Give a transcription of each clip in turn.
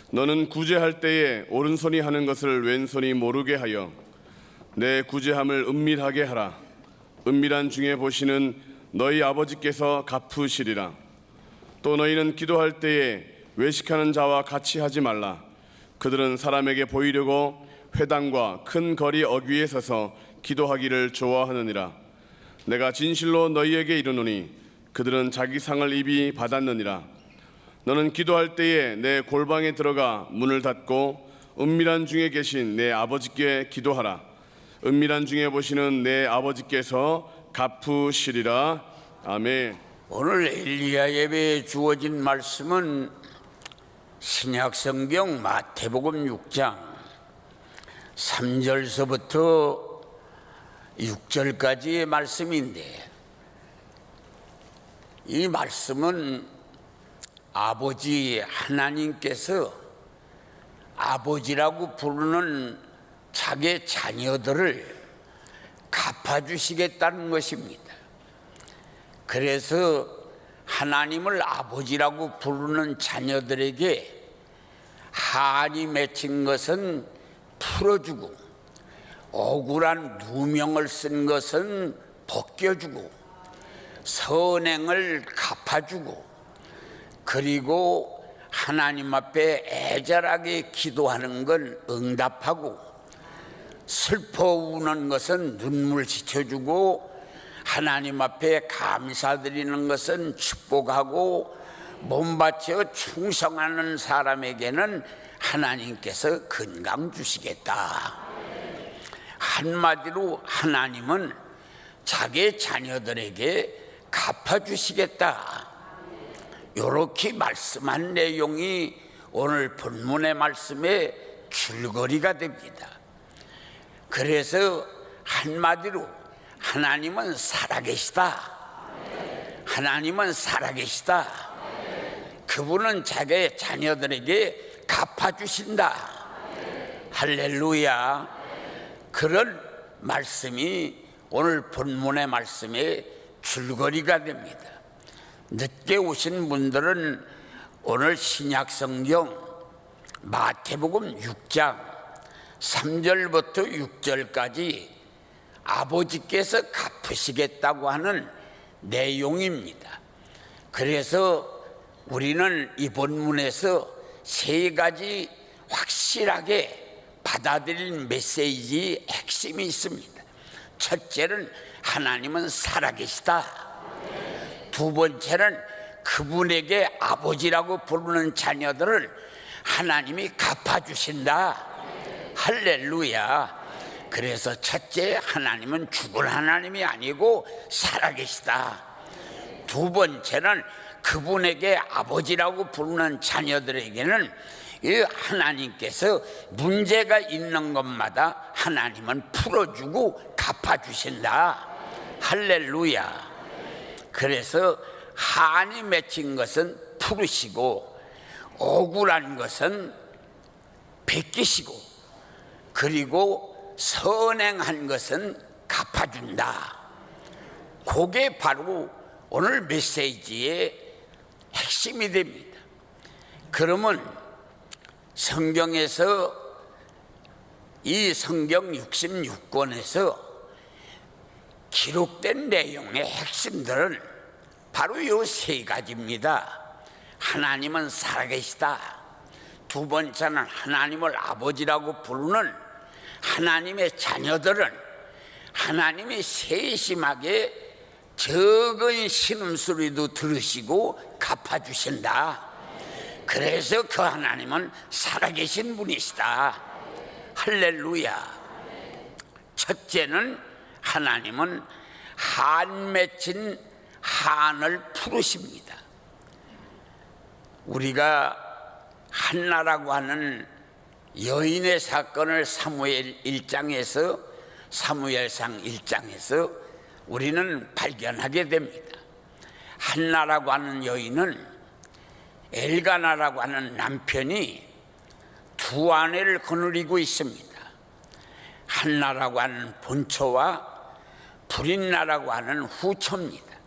너는 구제할 때에 오른손이 하는 것을 왼손이 모르게 하여 내 구제함을 은밀하게 하라. 은밀한 중에 보시는 너희 아버지께서 갚으시리라. 또 너희는 기도할 때에 외식하는 자와 같이 하지 말라. 그들은 사람에게 보이려고 회당과 큰 거리 어귀에 서서 기도하기를 좋아하느니라. 내가 진실로 너희에게 이르노니 그들은 자기 상을 이미 받았느니라. 너는 기도할 때에 내 골방에 들어가 문을 닫고 은밀한 중에 계신 내 아버지께 기도하라. 은밀한 중에 보시는 내 아버지께서 갚으시리라. 아멘. 오늘 엘리야 예배에 주어진 말씀은 신약성경 마태복음 6장 3절서부터 6절까지의 말씀인데, 이 말씀은 아버지 하나님께서 아버지라고 부르는 자기 자녀들을 갚아주시겠다는 것입니다. 그래서 하나님을 아버지라고 부르는 자녀들에게 한이 맺힌 것은 풀어주고, 억울한 누명을 쓴 것은 벗겨주고, 선행을 갚아주고, 그리고 하나님 앞에 애절하게 기도하는 건 응답하고, 슬퍼 우는 것은 눈물 씻어주고, 하나님 앞에 감사드리는 것은 축복하고, 몸바쳐 충성하는 사람에게는 하나님께서 건강 주시겠다. 한마디로 하나님은 자기 자녀들에게 갚아주시겠다. 이렇게 말씀한 내용이 오늘 본문의 말씀의 줄거리가 됩니다. 그래서 한마디로 하나님은 살아계시다. 하나님은 살아계시다. 그분은 자기 자녀들에게 갚아주신다. 할렐루야. 그런 말씀이 오늘 본문의 말씀의 줄거리가 됩니다. 늦게 오신 분들은 오늘 신약성경 마태복음 6장 3절부터 6절까지 아버지께서 갚으시겠다고 하는 내용입니다. 그래서 우리는 이 본문에서 세 가지 확실하게 받아들일 메시지의 핵심이 있습니다. 첫째는 하나님은 살아계시다. 두 번째는 그분에게 아버지라고 부르는 자녀들을 하나님이 갚아주신다. 할렐루야. 그래서 첫째, 하나님은 죽을 하나님이 아니고 살아계시다. 두 번째는 그분에게 아버지라고 부르는 자녀들에게는 이 하나님께서 문제가 있는 것마다 하나님은 풀어주고 갚아주신다. 할렐루야. 그래서 한이 맺힌 것은 풀으시고, 억울한 것은 베끼시고, 그리고 선행한 것은 갚아준다. 그게 바로 오늘 메시지의 핵심이 됩니다. 그러면 성경에서, 이 성경 66권에서 기록된 내용의 핵심들은 바로 이 세 가지입니다. 하나님은 살아계시다. 두 번째는 하나님을 아버지라고 부르는 하나님의 자녀들은 하나님이 세심하게 적은 신음소리도 들으시고 갚아주신다. 그래서 그 하나님은 살아계신 분이시다. 할렐루야. 첫째는 하나님은 한 맺힌 한을 풀으십니다. 우리가 한나라고 하는 여인의 사건을 사무엘 1장에서, 사무엘상 1장에서 우리는 발견하게 됩니다. 한나라고 하는 여인은 엘가나라고 하는 남편이 두 아내를 거느리고 있습니다. 한나라고 하는 본처와 브릿나라고 하는 후처입니다.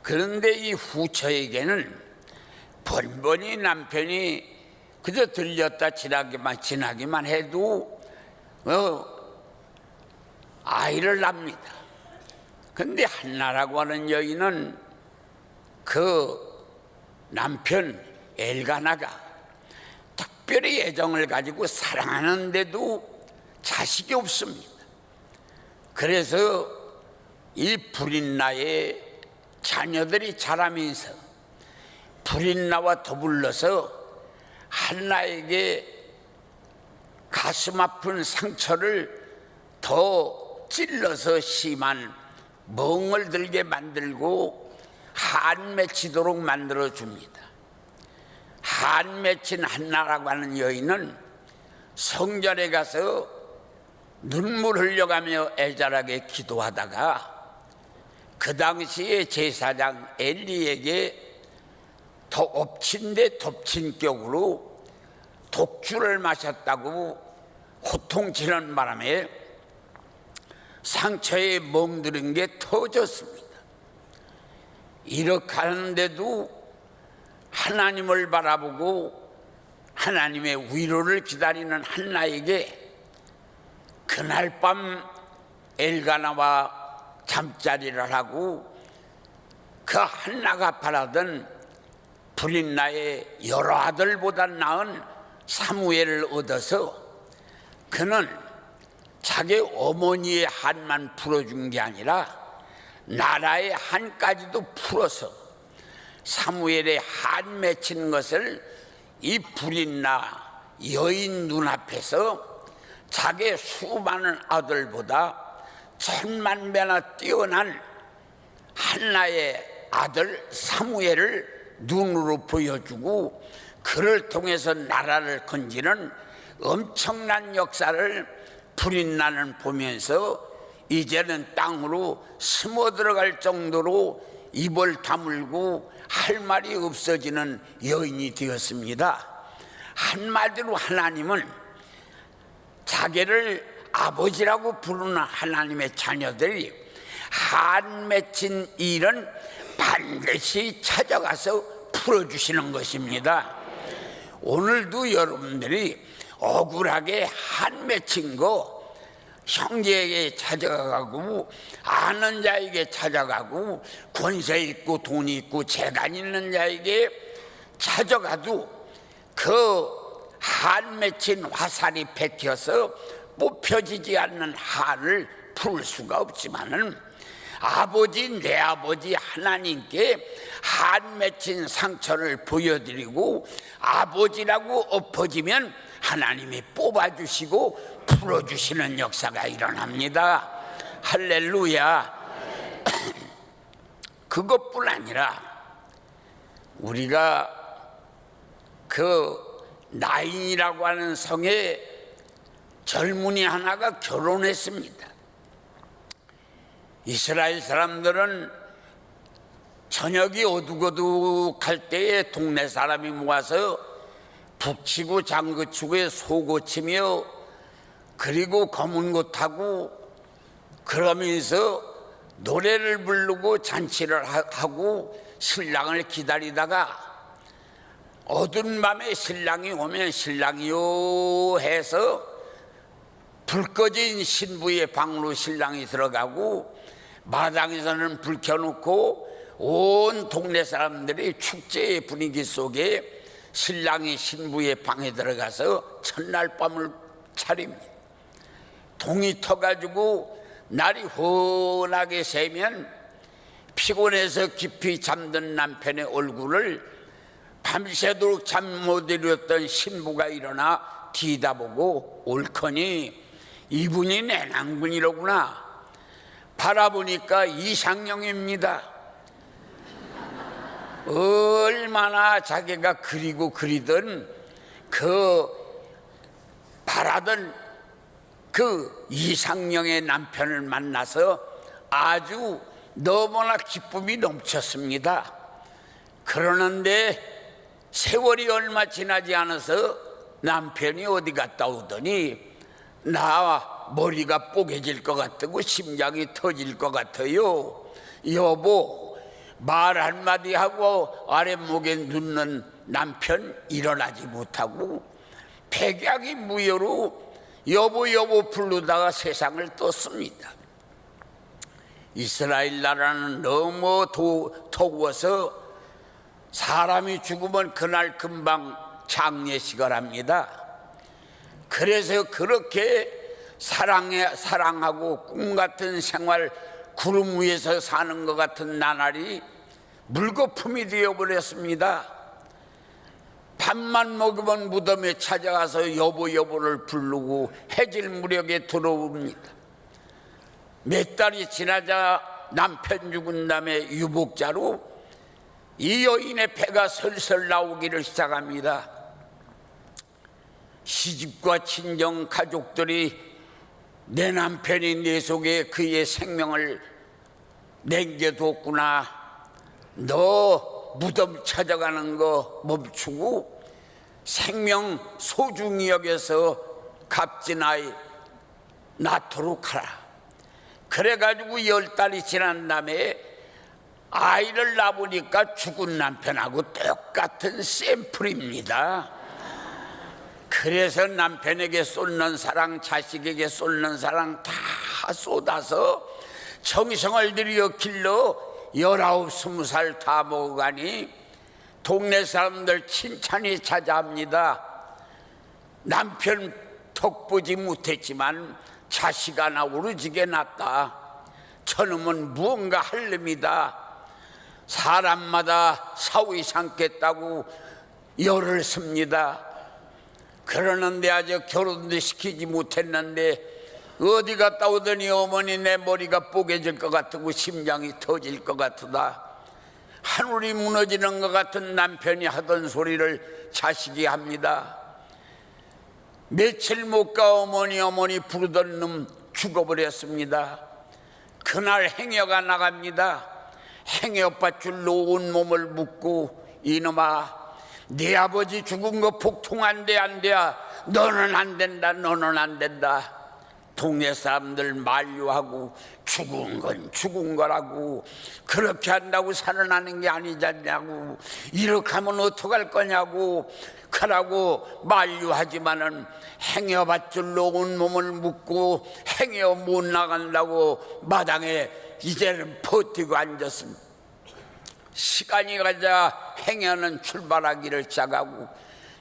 그런데 이 후처에게는 번번이 남편이 그저 들렸다 지나기만 해도 아이를 낳습니다. 근데 한나라고 하는 여인은 그 남편 엘가나가 특별히 애정을 가지고 사랑하는데도 자식이 없습니다. 그래서 이 브린나의 자녀들이 자라면서 브린나와 더불러서 한나에게 가슴 아픈 상처를 더 찔러서 심한 멍을 들게 만들고 한 맺히도록 만들어 줍니다. 한 맺힌 한나라고 하는 여인은 성전에 가서 눈물 흘려가며 애절하게 기도하다가 그 당시에 제사장 엘리에게 더 엎친 데 덮친 격으로 독주를 마셨다고 호통치는 바람에 상처에 멍들은 게 터졌습니다. 이렇게 하는데도 하나님을 바라보고 하나님의 위로를 기다리는 한나에게 그날 밤 엘가나와 잠자리를 하고 그 한나가 바라던 브린나의 여러 아들보다 나은 사무엘을 얻어서 그는 자기 어머니의 한만 풀어준 게 아니라 나라의 한까지도 풀어서 사무엘의 한 맺힌 것을 이 브린나 여인 눈앞에서 자기 수많은 아들보다 1000만 배나 뛰어난 한나의 아들 사무엘을 눈으로 보여주고 그를 통해서 나라를 건지는 엄청난 역사를 브린나는 보면서 이제는 땅으로 숨어 들어갈 정도로 입을 다물고 할 말이 없어지는 여인이 되었습니다. 한마디로 하나님은 자기를 아버지라고 부르는 하나님의 자녀들이 한 맺힌 일은 반드시 찾아가서 풀어주시는 것입니다. 오늘도 여러분들이 억울하게 한 맺힌 거 형제에게 찾아가고 아는 자에게 찾아가고 권세 있고 돈 있고 재간 있는 자에게 찾아가도 그 한 맺힌 화살이 베껴서 뽑혀지지 않는 한을 풀 수가 없지만은 아버지 내 아버지 하나님께 한 맺힌 상처를 보여드리고 아버지라고 엎어지면 하나님이 뽑아주시고 풀어주시는 역사가 일어납니다. 할렐루야. 그것뿐 아니라 우리가 그 나인이라고 하는 성에 젊은이 하나가 결혼했습니다. 이스라엘 사람들은 저녁이 어둑어둑할 때에 동네 사람이 모아서 북치고 장구치고 소고치며 그리고 검은 거 타고 그러면서 노래를 부르고 잔치를 하고 신랑을 기다리다가 어두운 밤에 신랑이 오면 신랑이요 해서 불 꺼진 신부의 방으로 신랑이 들어가고 마당에서는 불 켜놓고 온 동네 사람들이 축제의 분위기 속에 신랑이 신부의 방에 들어가서 첫날 밤을 차립니다. 동이 터가지고 날이 훤하게 새면 피곤해서 깊이 잠든 남편의 얼굴을 밤새도록 잠 못 이뤘던 신부가 일어나 뒤다보고 옳거니 이분이 내 낭군이로구나. 바라보니까 이상형입니다. 얼마나 자기가 그리고 그리던 그 바라던 그 이상형의 남편을 만나서 아주 너무나 기쁨이 넘쳤습니다. 그러는데 세월이 얼마 지나지 않아서 남편이 어디 갔다 오더니 나 머리가 뽀개질 것 같고 심장이 터질 것 같아요. 여보 말 한마디 하고 아랫목에 눕는 남편 일어나지 못하고 백약이 무효로 여보 여보 부르다가 세상을 떴습니다. 이스라엘 나라는 너무 더워서 사람이 죽으면 그날 금방 장례식을 합니다. 그래서 그렇게 사랑하고 꿈 같은 생활, 구름 위에서 사는 것 같은 나날이 물거품이 되어버렸습니다. 밥만 먹으면 무덤에 찾아가서 여보 여보를 부르고 해질 무렵에 들어옵니다. 몇 달이 지나자 남편 죽은 다음에 유복자로 이 여인의 배가 설설 나오기를 시작합니다. 시집과 친정 가족들이 내 남편이 내 속에 그의 생명을 남겨뒀구나, 너 무덤 찾아가는 거 멈추고 생명 소중히 여겨서 값진 아이 낳도록 하라. 그래가지고 10달이 지난 다음에 아이를 낳으니까 죽은 남편하고 똑같은 샘플입니다. 그래서 남편에게 쏟는 사랑, 자식에게 쏟는 사랑 다 쏟아서 정성을 들여 길러 19, 20살 다 먹어가니 동네 사람들 칭찬이 자자합니다. 남편 덕보지 못했지만 자식 하나 오르지게 낳았다. 저놈은 무언가 할 놈이다. 사람마다 사위 삼겠다고 열을 씁니다. 그러는데 아직 결혼도 시키지 못했는데 어디 갔다 오더니 어머니 내 머리가 뽀개질 것 같고 심장이 터질 것 같다. 하늘이 무너지는 것 같은 남편이 하던 소리를 자식이 합니다. 며칠 못 가 어머니 부르던 놈 죽어버렸습니다. 그날 행여가 나갑니다. 행여밧줄로 온 몸을 묶고 이놈아, 네 아버지 죽은 거 복통한대 안 돼야 너는 안 된다, 너는 안 된다. 동네 사람들 만류하고 죽은 건 죽은 거라고, 그렇게 한다고 살아나는 게 아니지 않냐고, 이렇게 하면 어떡할 거냐고 그러고 만류하지만은 행여밧줄로 온 몸을 묶고 행여 못 나간다고 마당에 이제는 버티고 앉았습니다. 시간이 가자 행여는 출발하기를 시작하고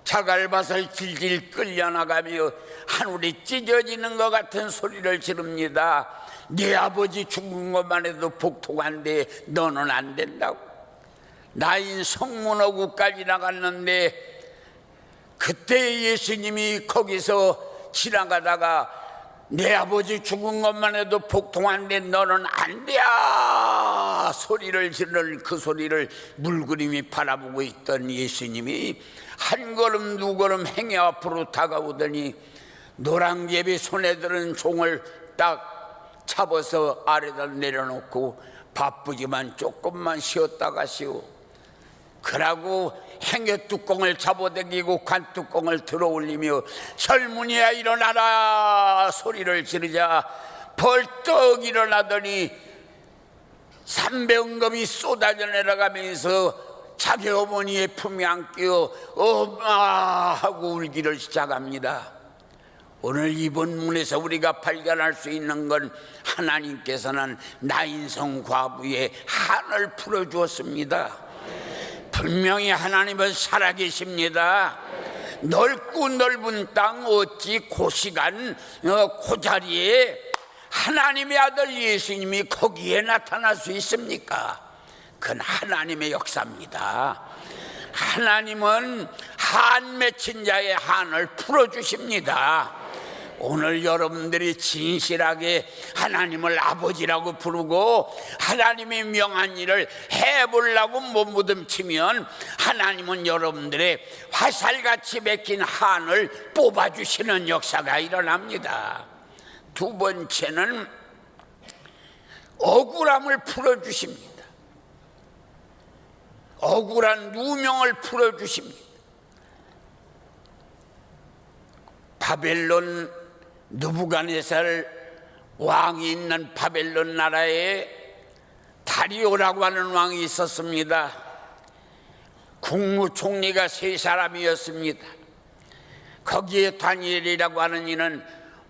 자갈밭을 질질 끌려나가며 하늘이 찢어지는 것 같은 소리를 지릅니다. 네 아버지 죽은 것만 해도 복통한데 너는 안 된다고. 나인 성문어구까지 나갔는데 그때 예수님이 거기서 지나가다가 내 아버지 죽은 것만 해도 복통한데 너는 안 돼 소리를 지르는 그 소리를 물그림이 바라보고 있던 예수님이 한 걸음 두 걸음 행여 앞으로 다가오더니 노랑개비 손에 들은 종을 딱 잡아서 아래다 내려놓고 바쁘지만 조금만 쉬었다 가시오. 그러고 행여 뚜껑을 잡아당기고 관뚜껑을 들어올리며 젊은이야 일어나라 소리를 지르자 벌떡 일어나더니 삼배응급이 쏟아져 내려가면서 자기 어머니의 품에 안겨 엄마 하고 울기를 시작합니다. 오늘 이 본문에서 우리가 발견할 수 있는 건 하나님께서는 나인성 과부의 한을 풀어주었습니다. 분명히 하나님은 살아계십니다. 넓고 넓은 땅 어찌 그 시간 그 자리에 하나님의 아들 예수님이 거기에 나타날 수 있습니까? 그건 하나님의 역사입니다. 하나님은 한 맺힌 자의 한을 풀어주십니다. 오늘 여러분들이 진실하게 하나님을 아버지라고 부르고 하나님이 명한 일을 해보려고 몸부림치면 하나님은 여러분들의 화살같이 맺힌 한을 뽑아주시는 역사가 일어납니다. 두 번째는 억울함을 풀어주십니다. 억울한 누명을 풀어주십니다. 바벨론 느부갓네살 왕이 있는 바벨론 나라에 다리오라고 하는 왕이 있었습니다. 국무총리가 세 사람이었습니다. 거기에 다니엘이라고 하는 이는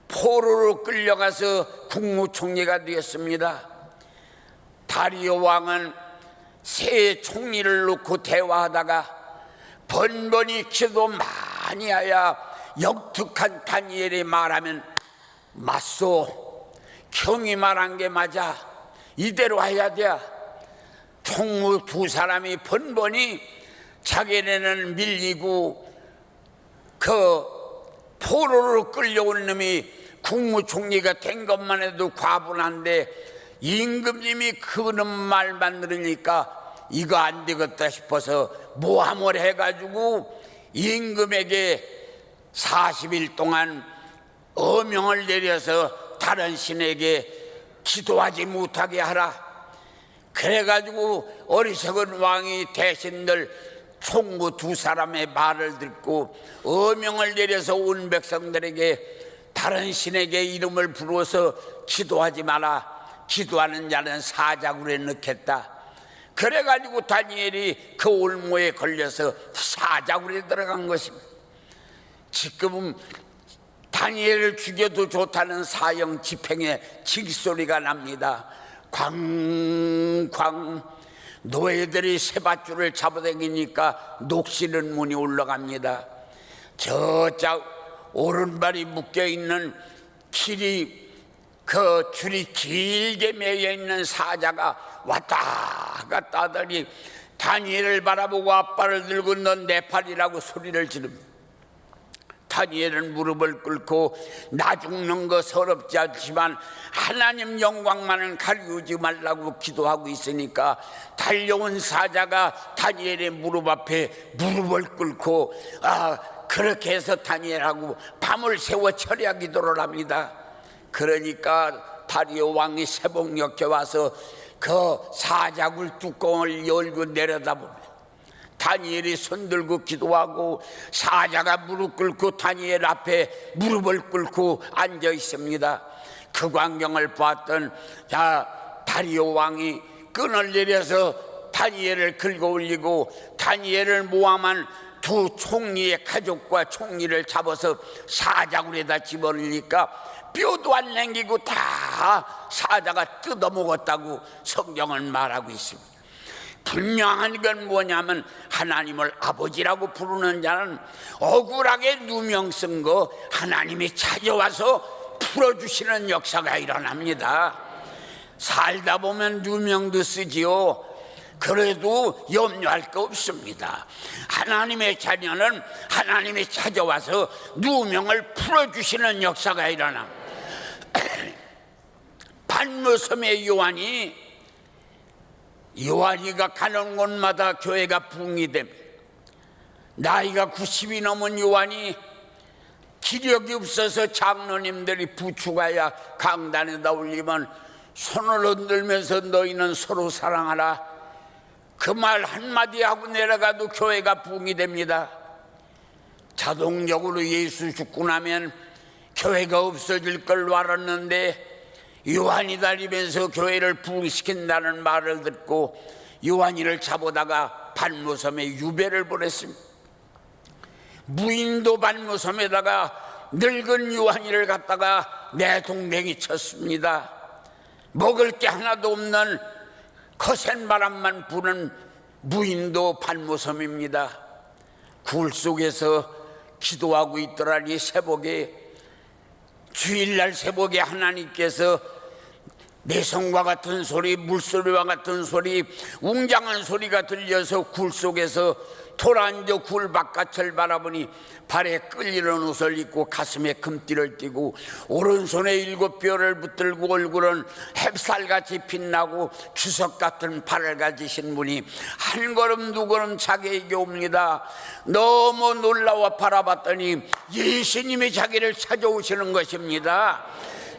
포로로 끌려가서 국무총리가 되었습니다. 다리오 왕은 세 총리를 놓고 대화하다가 번번이 기도 많이 하여 역특한 다니엘이 말하면 맞소, 경이 말한 게 맞아, 이대로 해야 돼. 총무 두 사람이 번번이 자기네는 밀리고 그 포로로 끌려온 놈이 국무총리가 된 것만 해도 과분한데 임금님이 그놈 말만 들으니까 이거 안 되겠다 싶어서 모함을 해가지고 임금에게 40일 동안 어명을 내려서 다른 신에게 기도하지 못하게 하라. 그래가지고 어리석은 왕이 대신들 총무 두 사람의 말을 듣고 어명을 내려서 온 백성들에게 다른 신에게 이름을 부르어서 기도하지 마라. 기도하는 자는 사자굴에 넣겠다. 그래가지고 다니엘이 그 올무에 걸려서 사자굴에 들어간 것입니다. 지금은 다니엘을 죽여도 좋다는 사형 집행의 징소리가 납니다. 광광 노예들이 새밧줄을 잡아당기니까 녹시는 문이 올라갑니다. 저자 오른발이 묶여있는 줄이 길게 매여있는 사자가 왔다 갔다 하더니 다니엘을 바라보고 앞발을 들고 넌 내 팔이라고 소리를 지릅니다. 다니엘은 무릎을 꿇고 나 죽는 거 서럽지 않지만 하나님 영광만은 가리우지 말라고 기도하고 있으니까 달려온 사자가 다니엘의 무릎 앞에 무릎을 꿇고 그렇게 해서 다니엘하고 밤을 새워 철야 기도를 합니다. 그러니까 다리오 왕이 세복역에 와서 그 사자굴 뚜껑을 열고 내려다봅니다. 다니엘이 손들고 기도하고 사자가 무릎 꿇고 다니엘 앞에 무릎을 꿇고 앉아 있습니다. 그 광경을 봤던 다리오 왕이 끈을 내려서 다니엘을 긁어 올리고 다니엘을 모함한 두 총리의 가족과 총리를 잡아서 사자굴에다 집어넣으니까 뼈도 안 남기고 다 사자가 뜯어먹었다고 성경은 말하고 있습니다. 분명한 건 뭐냐면 하나님을 아버지라고 부르는 자는 억울하게 누명 쓴 거 하나님이 찾아와서 풀어주시는 역사가 일어납니다. 살다 보면 누명도 쓰지요. 그래도 염려할 거 없습니다. 하나님의 자녀는 하나님이 찾아와서 누명을 풀어주시는 역사가 일어납니다. 반모섬의 요한이가 가는 곳마다 교회가 부흥이 됩니다. 나이가 90이 넘은 요한이 기력이 없어서 장로님들이 부축하여 강단에다 올리면 손을 흔들면서 너희는 서로 사랑하라. 그 말 한마디 하고 내려가도 교회가 부흥이 됩니다. 자동적으로 예수 죽고 나면 교회가 없어질 걸로 알았는데 요한이 다니면서 교회를 부흥시킨다는 말을 듣고 요한이를 잡아다가 반모섬에 유배를 보냈습니다. 무인도 반모섬에다가 늙은 요한이를 갖다가 내동댕이 쳤습니다. 먹을 게 하나도 없는 거센 바람만 부는 무인도 반모섬입니다. 굴 속에서 기도하고 있더라니 새벽에 주일날 새벽에 하나님께서 내성과 같은 소리, 물소리와 같은 소리, 웅장한 소리가 들려서 굴 속에서 돌아앉아 굴 바깥을 바라보니 발에 끌리는 옷을 입고 가슴에 금띠를 띠고 오른손에 7뼈를 붙들고 얼굴은 햅쌀같이 빛나고 주석 같은 발을 가지신 분이 한 걸음 두 걸음 자기에게 옵니다. 너무 놀라워 바라봤더니 예수님이 자기를 찾아오시는 것입니다.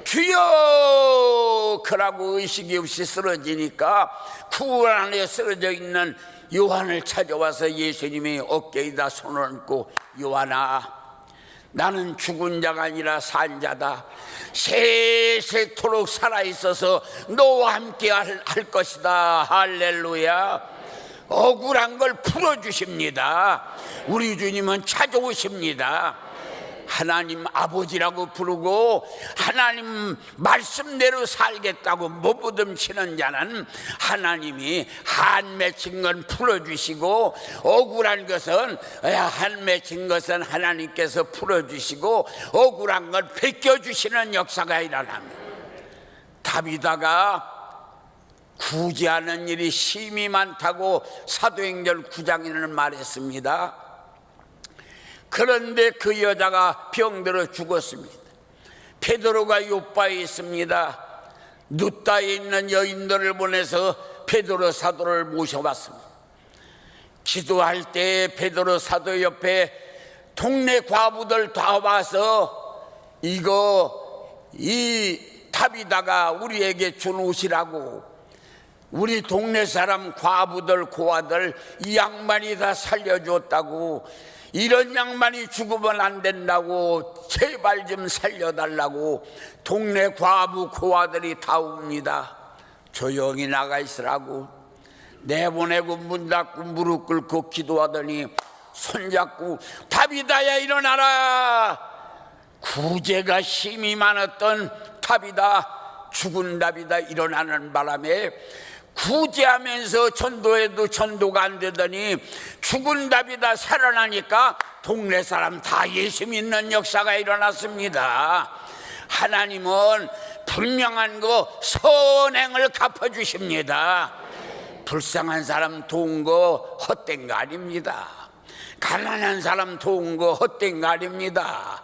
주여! 그러고 의식이 없이 쓰러지니까 굴 안에 쓰러져 있는 요한을 찾아와서 예수님이 어깨에다 손을 얹고 요한아, 나는 죽은 자가 아니라 산 자다. 세세토록 살아있어서 너와 함께 할 것이다. 할렐루야. 억울한 걸 풀어주십니다. 우리 주님은 찾아오십니다. 하나님 아버지라고 부르고 하나님 말씀대로 살겠다고 못부듬치는 자는 하나님이 한 맺힌 건 풀어주시고, 억울한 것은 한 맺힌 것은 하나님께서 풀어주시고, 억울한 건 벗겨주시는 역사가 일어납니다. 다비다가 구제하는 일이 심히 많다고 사도행전 9장에는 말했습니다. 그런데 그 여자가 병들어 죽었습니다. 베드로가 요바에 있습니다. 누따에 있는 여인들을 보내서 베드로 사도를 모셔봤습니다. 기도할 때 베드로 사도 옆에 동네 과부들 다 와서 이 다비다가 우리에게 준 옷이라고, 우리 동네 사람 과부들 고아들 이 양반이 다 살려줬다고, 이런 양반이 죽으면 안 된다고 제발 좀 살려달라고 동네 과부 고아들이 다 옵니다. 조용히 나가 있으라고 내보내고 문 닫고 무릎 꿇고 기도하더니 손잡고 다비다야 일어나라. 구제가 힘이 많았던 다비다, 죽은 다비다 일어나는 바람에 구제하면서 전도해도 전도가 안 되더니 죽은 다비다 살아나니까 동네 사람 다 예수 믿는 역사가 일어났습니다. 하나님은 분명한 거 선행을 갚아주십니다. 불쌍한 사람 도운 거 헛된 거 아닙니다. 가난한 사람 도운 거 헛된 거 아닙니다.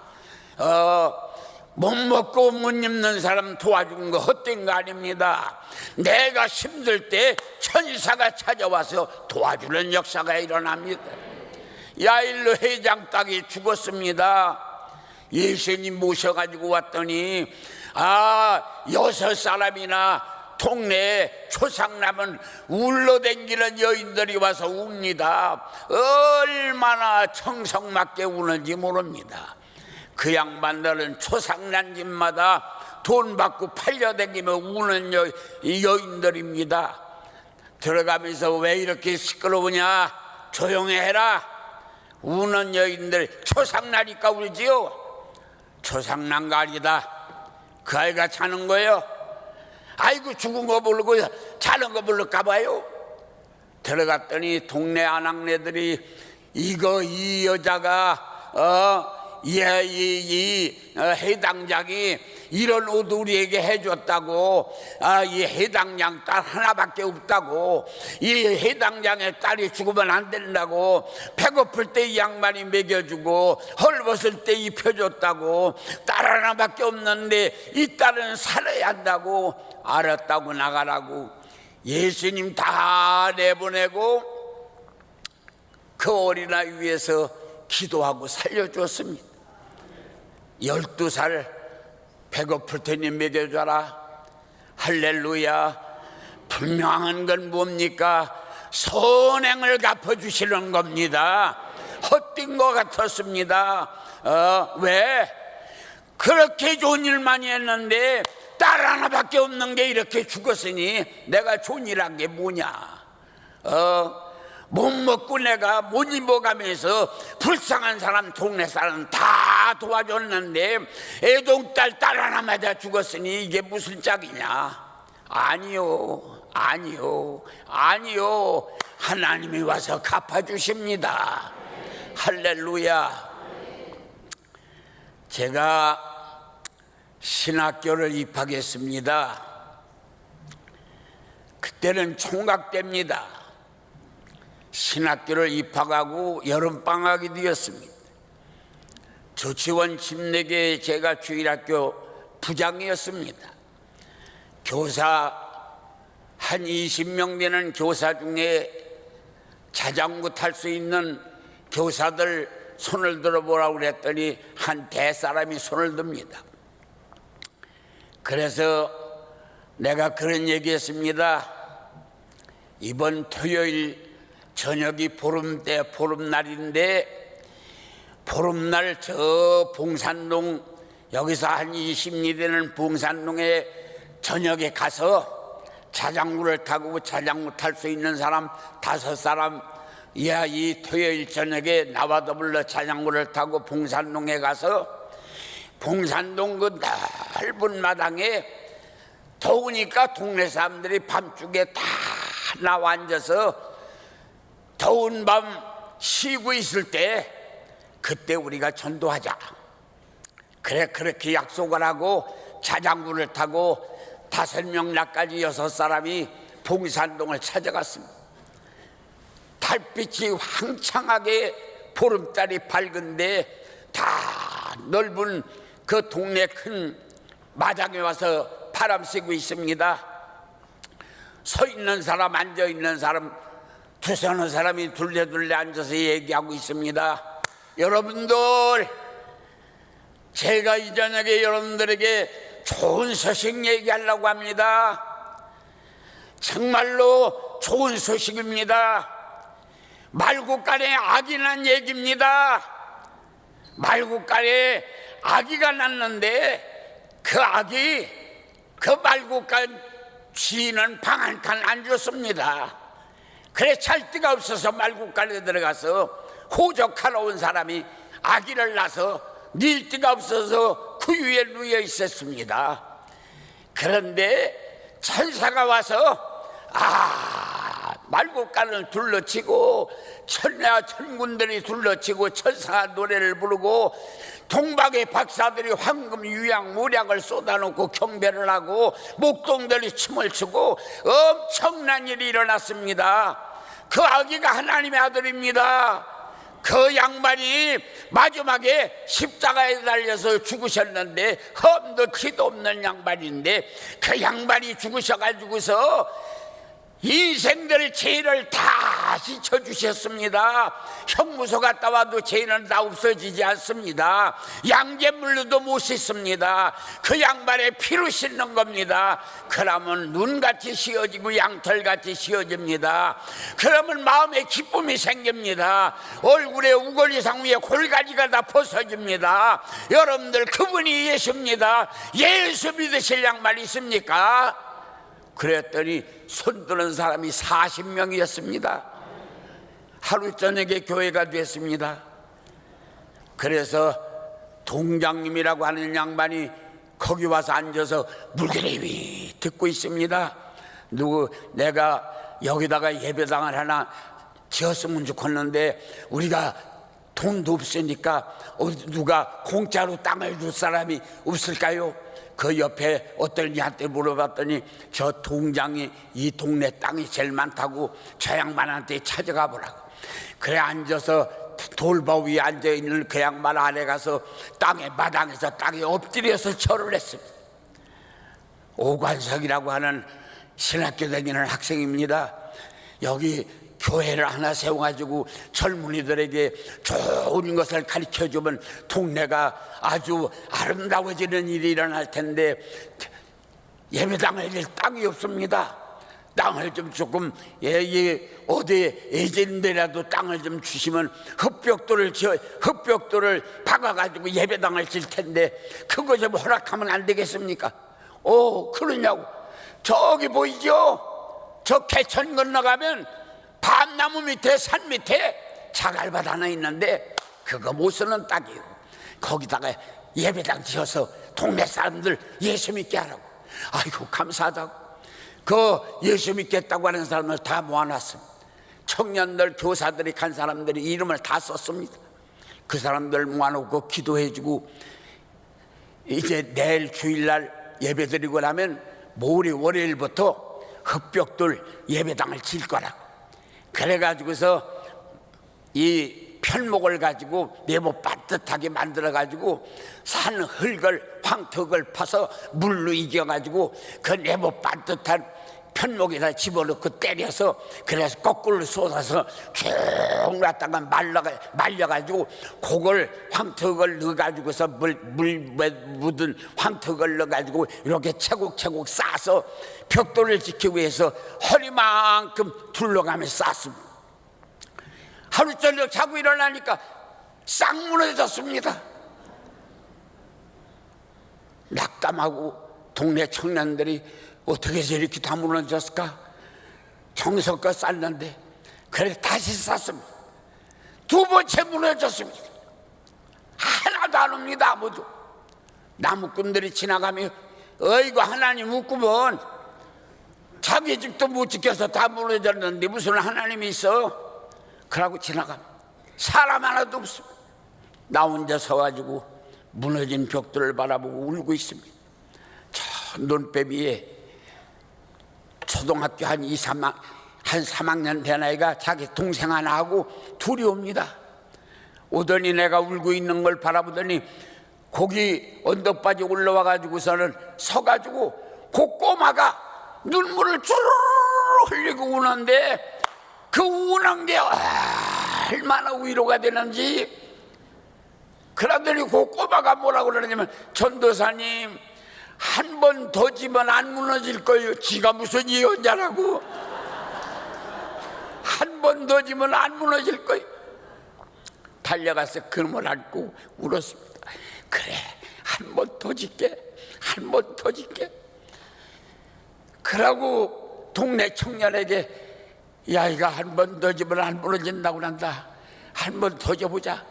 못 먹고 못 입는 사람 도와준 거 헛된 거 아닙니다. 내가 힘들 때 천사가 찾아와서 도와주는 역사가 일어납니다. 야일로 회장 딸이 죽었습니다. 예수님 모셔가지고 왔더니 6사람이나 동네에 초상남은 울러댕기는 여인들이 와서 웁니다. 얼마나 청성맞게 우는지 모릅니다. 그 양반들은 초상난 집마다 돈 받고 팔려다니며 우는 여인들입니다. 들어가면서 왜 이렇게 시끄러우냐, 조용히 해라. 우는 여인들 초상나니까 울지요. 초상난가 아니다. 그 아이가 자는 거예요. 아이고 죽은 거 모르고 자는 거 모를까 봐요. 들어갔더니 동네 아낙네들이 이 여자가 이 해당장이 이런 옷 우리에게 해줬다고, 이 해당장 딸 하나밖에 없다고, 이 해당장의 딸이 죽으면 안 된다고, 배고플 때 이 양반이 먹여주고 헐벗을 때 입혀줬다고, 딸 하나밖에 없는데 이 딸은 살아야 한다고, 알았다고 나가라고 예수님 다 내보내고 그 어린아이 위해서 기도하고 살려줬습니다. 12살 배고플 테니 먹여줘라. 할렐루야. 분명한 건 뭡니까? 선행을 갚아주시는 겁니다. 헛된 것 같았습니다. 왜? 그렇게 좋은 일 많이 했는데 딸 하나밖에 없는 게 이렇게 죽었으니 내가 좋은 일 한 게 뭐냐. 못 먹고 내가 못 입어가면서 불쌍한 사람 동네 사람 다 도와줬는데 애동딸 딸 하나 맞아 죽었으니 이게 무슨 짝이냐. 아니요. 하나님이 와서 갚아주십니다. 할렐루야. 제가 신학교를 입학했습니다. 그때는 총각 때입니다. 신학교를 입학하고 여름방학이 되었습니다. 조치원 집내계 제가 주일학교 부장이었습니다. 교사 한 20명 되는 교사 중에 자전거 탈 수 있는 교사들 손을 들어보라고 그랬더니 한 대사람이 손을 듭니다. 그래서 내가 그런 얘기했습니다. 이번 토요일 저녁이 보름날인데 보름날 저 봉산동, 여기서 한 20리 되는 봉산동에 저녁에 가서 자전거를 타고 자전거 탈 수 있는 사람 5사람 이 토요일 저녁에 나와 더불어 자전거를 타고 봉산동에 가서 봉산동 그 넓은 마당에 더우니까 동네 사람들이 밤중에 다 나와 앉아서 더운 밤 쉬고 있을 때 그때 우리가 전도하자. 그래 그렇게 약속을 하고 자전거를 타고 5명 나까지 6사람이 봉산동을 찾아갔습니다. 달빛이 황창하게 보름달이 밝은데 다 넓은 그 동네 큰 마당에 와서 바람 쐬고 있습니다. 서 있는 사람 앉아 있는 사람 두서너 사람이 둘레둘레 앉아서 얘기하고 있습니다. 여러분들, 제가 이 저녁에 여러분들에게 좋은 소식 얘기하려고 합니다. 정말로 좋은 소식입니다. 말국간에 아기 난 얘기입니다. 말국간에 아기가 났는데 그 아기, 그 말국간 주인은 방 한 칸 안 줬습니다. 그래 잘 데가 없어서 말국간에 들어가서 호적하러 온 사람이 아기를 낳아서 닐 데가 없어서 그 위에 누워 있었습니다. 그런데 천사가 와서 말국간을 둘러치고 천내와 천군들이 둘러치고 천사가 노래를 부르고 동방의 박사들이 황금 유양 모략을 쏟아놓고 경배를 하고 목동들이 춤을 추고 엄청난 일이 일어났습니다. 그 아기가 하나님의 아들입니다. 그 양반이 마지막에 십자가에 달려서 죽으셨는데 험도 티도 없는 양반인데 그 양반이 죽으셔가지고서 인생들 죄를 다 씻어주셨습니다. 형무소 갔다 와도 죄는 다 없어지지 않습니다. 양잿물로도 못 씻습니다. 그 양반의 피로 씻는 겁니다. 그러면 눈같이 씌어지고 양털같이 씌어집니다. 그러면 마음에 기쁨이 생깁니다. 얼굴에 우거리상 위에 골가지가 다 벗어집니다. 여러분들, 그분이 예수입니다. 예수 믿으실 양반 있습니까? 그랬더니 손드는 사람이 40명이었습니다. 하루 저녁에 교회가 됐습니다. 그래서 동장님이라고 하는 양반이 거기 와서 앉아서 물그레비 듣고 있습니다. 내가 여기다가 예배당을 하나 지었으면 좋겠는데 우리가 돈도 없으니까 누가 공짜로 땅을 줄 사람이 없을까요? 그 옆에 어떤 이한테 물어봤더니 저 동장이 이 동네 땅이 제일 많다고 저 양반한테 찾아가 보라고. 그래 앉아서 돌바 위에 앉아있는 그 양반 아래 가서 땅에 마당에서 땅에 엎드려서 절을 했습니다. 오관석이라고 하는 신학교 다니는 학생입니다. 여기 교회를 하나 세워가지고 젊은이들에게 좋은 것을 가르쳐주면 동네가 아주 아름다워지는 일이 일어날 텐데 예배당을 낼 땅이 없습니다. 땅을 좀 조금 어디 예전데라도 땅을 좀 주시면 흙벽돌을 박아가지고 예배당을 질 텐데 그거 좀 허락하면 안 되겠습니까? 그러냐고. 저기 보이죠? 저 개천 건너가면 밤나무 밑에 산 밑에 자갈밭 하나 있는데 그거 못 쓰는 땅이에요. 거기다가 예배당 지어서 동네 사람들 예수 믿게 하라고. 아이고 감사하다고. 그 예수 믿겠다고 하는 사람을 다 모아놨습니다. 청년들 교사들이 간 사람들이 이름을 다 썼습니다. 그 사람들 모아놓고 기도해주고 이제 내일 주일날 예배 드리고 나면 모레 월요일부터 흙벽돌 예배당을 질 거라고. 그래가지고서 이 편목을 가지고 네모 반듯하게 만들어가지고 산 흙을 황턱을 파서 물로 이겨가지고 그 네모 반듯한 편목에다 집어넣고 때려서 그래서 거꾸로 쏟아서 쭉 놨다가 말려가지고 그걸 황턱을 넣어가지고서 물 묻은 황턱을 넣어가지고 이렇게 차곡차곡 싸서 벽돌을 지키기 위해서 허리만큼 둘러가며 쌌습니다. 하루 저녁 자고 일어나니까 싹 무너졌습니다. 낙담하고 동네 청년들이 어떻게 저렇게 다 무너졌을까? 정성껏 쌌는데 그래서 다시 쌌습니다. 두 번째 무너졌습니다. 하나도 안 옵니다. 아무도. 나무꾼들이 지나가며 어이구 하나님 웃구면 자기 집도 못 지켜서 다 무너졌는데 무슨 하나님이 있어? 그러고 지나가면 사람 하나도 없습니다. 나 혼자 서가지고 무너진 벽들을 바라보고 울고 있습니다. 저 논배 위에 초등학교 한 3학년 된 아이가 자기 동생 하나하고 둘이 옵니다. 오더니 내가 울고 있는 걸 바라보더니 거기 언덕바지 올라와가지고서는 서가지고 그 꼬마가 눈물을 주르르 흘리고 우는데 그 우는 게 얼마나 위로가 되는지. 그러더니 그 꼬마가 뭐라고 그러냐면 전도사님 한 번 더 지면 안 무너질 거예요. 지가 무슨 예언자라고. 한 번 더 지면 안 무너질 거예요. 달려가서 그놈을 안고 울었습니다. 그래 한 번 더 짓게, 한 번 더 짓게. 그러고 동네 청년에게 야 이가 한 번 더 지면 안 무너진다고 한다. 한 번 더 져보자.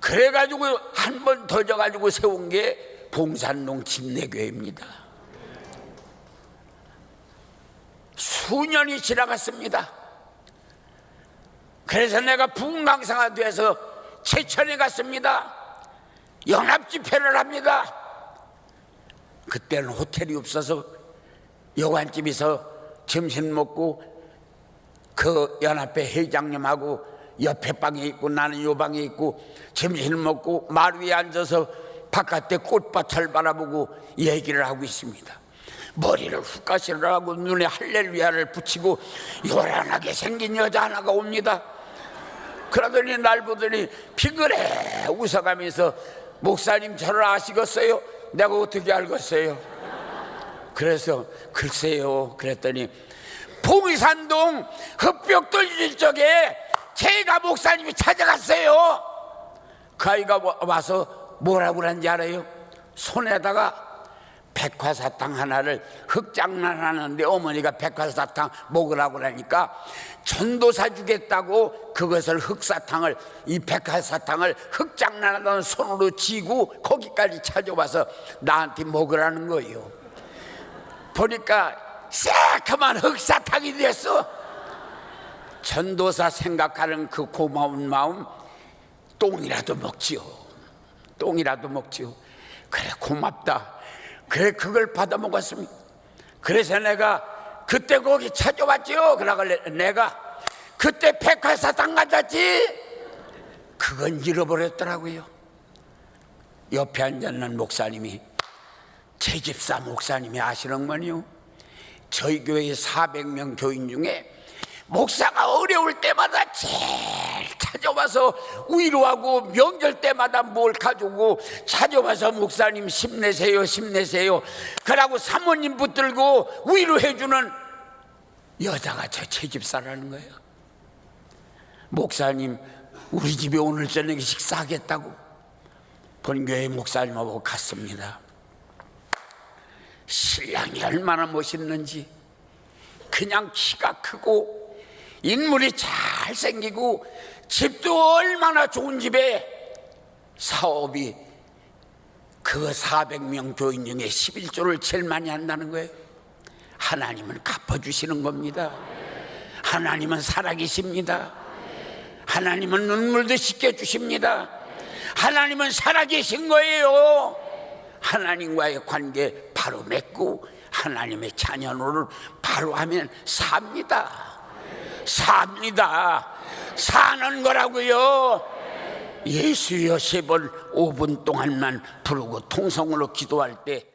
그래가지고 한 번 더 져가지고 세운 게 봉산동 침례교회입니다. 수년이 지나갔습니다. 그래서 내가 부흥강사가 돼서 제천에 갔습니다. 연합집회를 합니다. 그때는 호텔이 없어서 여관집에서 점심 먹고 그 연합회 회장님하고 옆에 방에 있고 나는 요 방에 있고 점심을 먹고 말 위에 앉아서 바깥에 꽃밭을 바라보고 얘기를 하고 있습니다. 머리를 훅가시를 하고 눈에 할렐루야를 붙이고 요란하게 생긴 여자 하나가 옵니다. 그러더니 날 보더니 빙그레 웃어가면서 목사님 저를 아시겠어요? 내가 어떻게 알겠어요? 그래서 글쎄요 그랬더니 봉산동 흑벽 돌릴 적에 제가 목사님이 찾아갔어요. 그 아이가 와서 뭐라고 그러는지 알아요? 손에다가 백화사탕 하나를 흑장난하는데 어머니가 백화사탕 먹으라고 그러니까 전도사 주겠다고 그것을 흑사탕을 이 백화사탕을 흑장난하던 손으로 쥐고 거기까지 찾아와서 나한테 먹으라는 거예요. 보니까 새카만 흑사탕이 됐어. 전도사 생각하는 그 고마운 마음 똥이라도 먹지요. 똥이라도 먹지요. 그래 고맙다. 그래 그걸 받아 먹었습니다. 그래서 내가 그때 거기 찾아왔지요. 그러길래 내가 그때 백화사탕 가졌지. 그건 잃어버렸더라고요. 옆에 앉아있는 목사님이 제 집사 목사님이 아시는 거니요. 저희 교회 400명 교인 중에 목사가 어려울 때마다 제일 찾아와서 위로하고 명절 때마다 뭘 가지고 찾아와서 목사님 힘내세요 힘내세요 그러고 사모님 붙들고 위로해주는 여자가 저 채집사라는 거예요. 목사님 우리 집에 오늘 저녁에 식사하겠다고 본교회 목사님하고 갔습니다. 신랑이 얼마나 멋있는지 그냥 키가 크고 인물이 잘생기고 집도 얼마나 좋은 집에 사업이 그 400명 교인 중에 11조를 제일 많이 한다는 거예요. 하나님은 갚아주시는 겁니다. 하나님은 살아계십니다. 하나님은 눈물도 씻겨주십니다. 하나님은 살아계신 거예요. 하나님과의 관계 바로 맺고 하나님의 자녀를 바로 하면 삽니다. 삽니다. 사는 거라고요. 예수여 3번 5분 동안만 부르고 통성으로 기도할 때